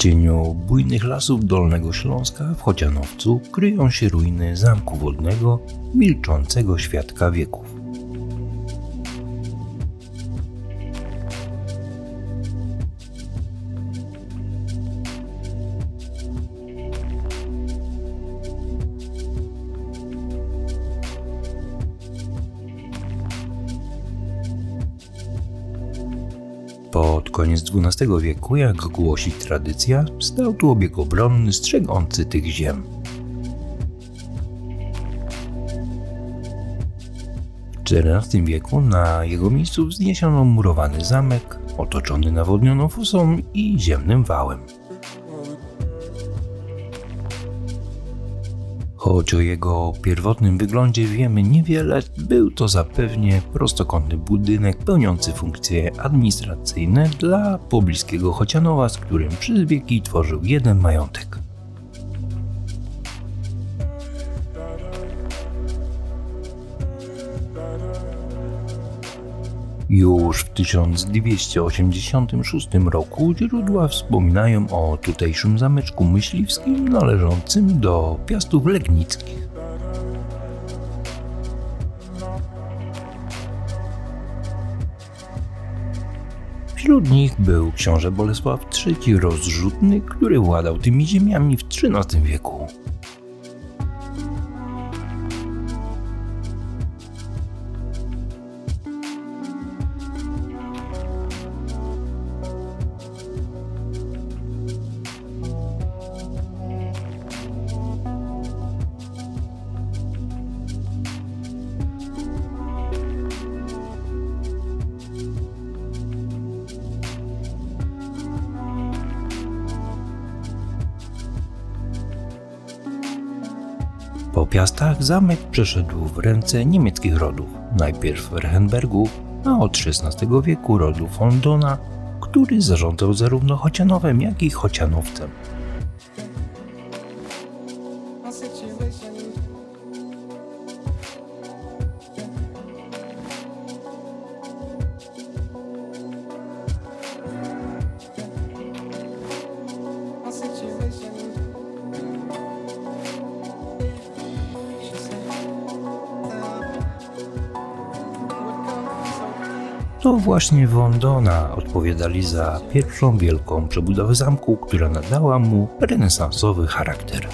cieniu bujnych lasów Dolnego Śląska w Chocianowcu kryją się ruiny zamku wodnego, milczącego świadka wieków. Pod koniec XII wieku, jak głosi tradycja, stał tu obieg obronny strzegący tych ziem. W XIV wieku na jego miejscu wzniesiono murowany zamek, otoczony nawodnioną fosą i ziemnym wałem. Choć o jego pierwotnym wyglądzie wiemy niewiele, był to zapewne prostokątny budynek pełniący funkcje administracyjne dla pobliskiego Chocianowa, z którym przez wieki tworzył jeden majątek. Już w 1286 roku źródła wspominają o tutejszym zameczku myśliwskim należącym do Piastów Legnickich. Wśród nich był książę Bolesław III Rozrzutny, który władał tymi ziemiami w XIII wieku. Po Piastach zamek przeszedł w ręce niemieckich rodów, najpierw Rechenbergów, a od XVI wieku rodu von Dona, który zarządzał zarówno Chocianowem, jak i Chocianowcem. To właśnie von Dona odpowiadali za pierwszą wielką przebudowę zamku, która nadała mu renesansowy charakter.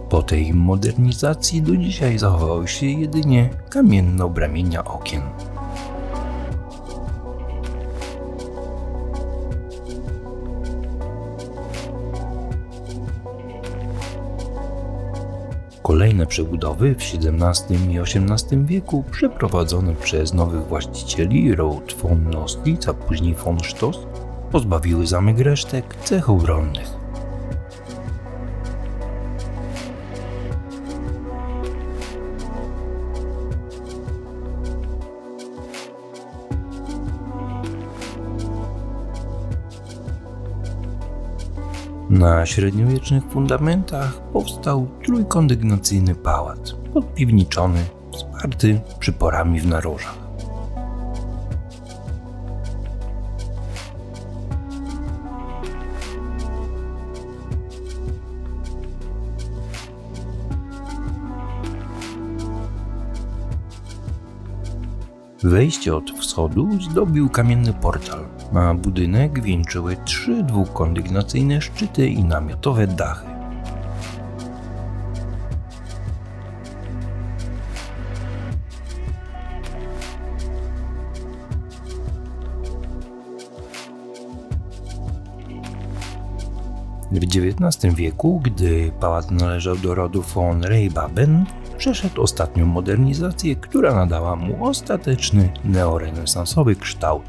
Po tej modernizacji do dzisiaj zachowały się jedynie kamienne obramienia okien. Kolejne przebudowy w XVII i XVIII wieku przeprowadzone przez nowych właścicieli Roth von Nostitz, a później von Stoss pozbawiły zamek resztek cech obronnych. Na średniowiecznych fundamentach powstał trójkondygnacyjny pałac, podpiwniczony, wsparty przyporami w narożach. Wejście od wschodu zdobił kamienny portal, a budynek wieńczyły 3 dwukondygnacyjne szczyty i namiotowe dachy. W XIX wieku, gdy pałac należał do rodu von Reybaben, przeszedł ostatnią modernizację, która nadała mu ostateczny neorenesansowy kształt.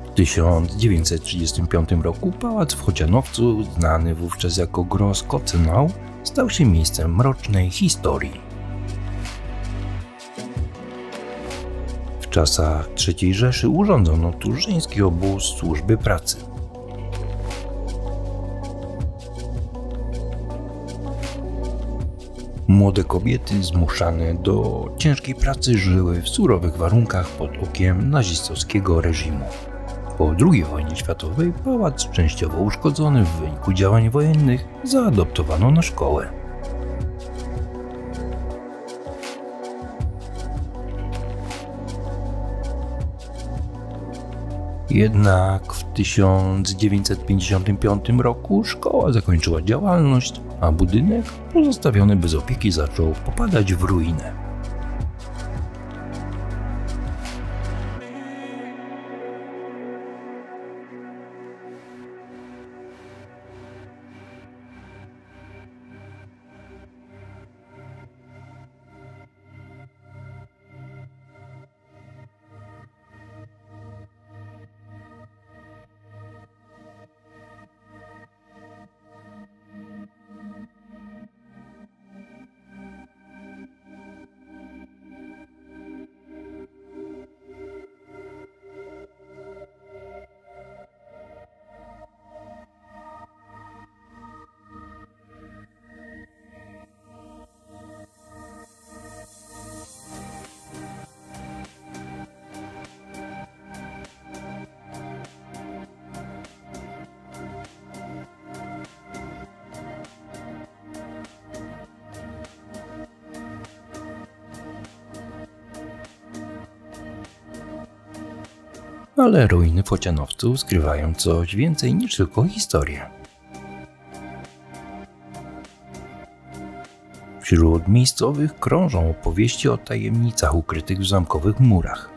W 1935 roku pałac w Chocianowcu, znany wówczas jako Gross Kotzenau, stał się miejscem mrocznej historii. W czasach III Rzeszy urządzono tu żeński obóz służby pracy. Młode kobiety zmuszane do ciężkiej pracy żyły w surowych warunkach pod okiem nazistowskiego reżimu. Po II wojnie światowej pałac, częściowo uszkodzony w wyniku działań wojennych, zaadoptowano na szkołę. Jednak w 1955 roku szkoła zakończyła działalność, a budynek pozostawiony bez opieki zaczął popadać w ruinę. Ale ruiny Focianowców skrywają coś więcej niż tylko historię. Wśród miejscowych krążą opowieści o tajemnicach ukrytych w zamkowych murach.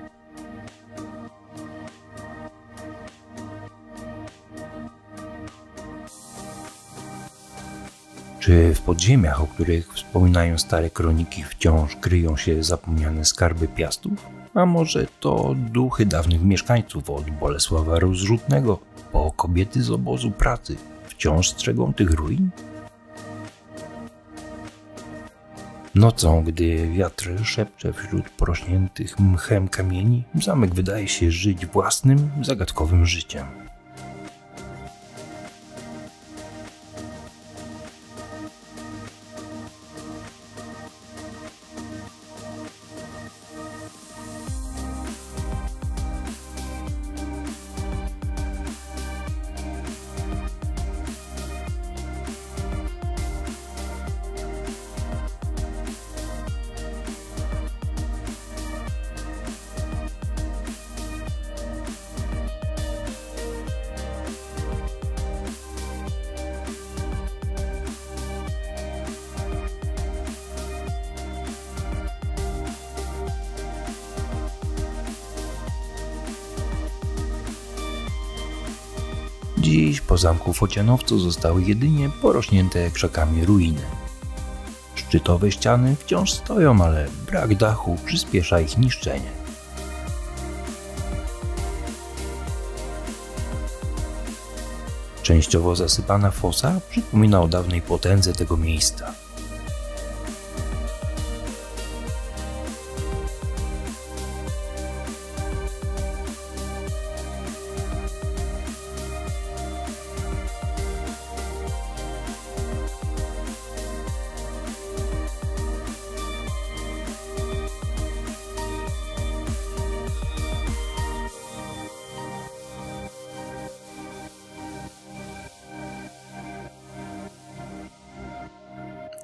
Czy w podziemiach, o których wspominają stare kroniki, wciąż kryją się zapomniane skarby Piastów? A może to duchy dawnych mieszkańców od Bolesława Rozrzutnego po kobiety z obozu pracy wciąż strzegą tych ruin? Nocą, gdy wiatr szepcze wśród porośniętych mchem kamieni, zamek wydaje się żyć własnym, zagadkowym życiem. Dziś po zamku Focianowcu zostały jedynie porośnięte krzakami ruiny. Szczytowe ściany wciąż stoją, ale brak dachu przyspiesza ich niszczenie. Częściowo zasypana fosa przypomina o dawnej potędze tego miejsca.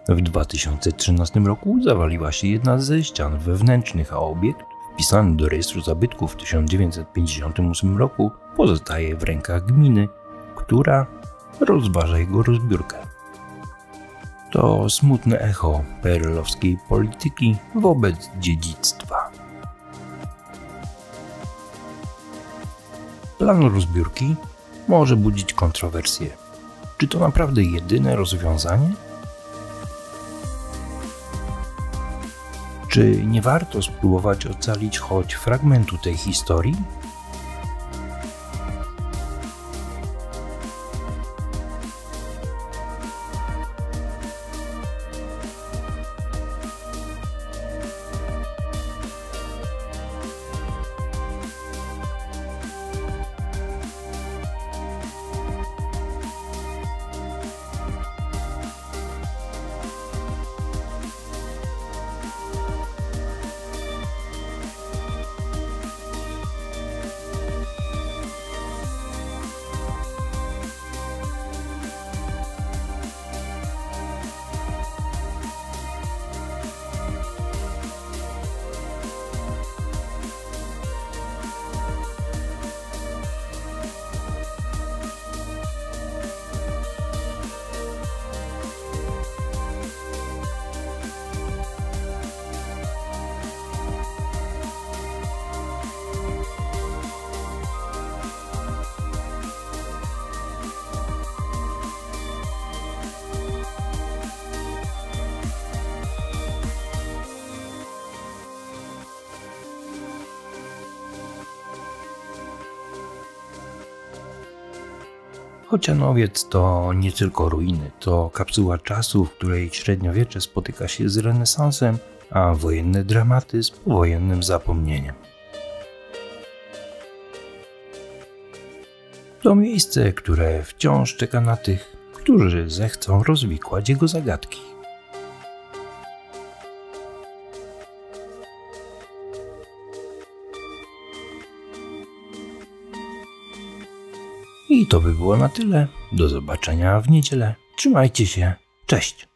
W 2013 roku zawaliła się jedna ze ścian wewnętrznych, a obiekt, wpisany do rejestru zabytków w 1958 roku, pozostaje w rękach gminy, która rozważa jego rozbiórkę. To smutne echo PRL-owskiej polityki wobec dziedzictwa. Plan rozbiórki może budzić kontrowersje. Czy to naprawdę jedyne rozwiązanie? Czy nie warto spróbować ocalić choć fragmentu tej historii? Chocianowiec to nie tylko ruiny, to kapsuła czasu, w której średniowiecze spotyka się z renesansem, a wojenne dramaty z powojennym zapomnieniem. To miejsce, które wciąż czeka na tych, którzy zechcą rozwikłać jego zagadki. I to by było na tyle. Do zobaczenia w niedzielę. Trzymajcie się. Cześć.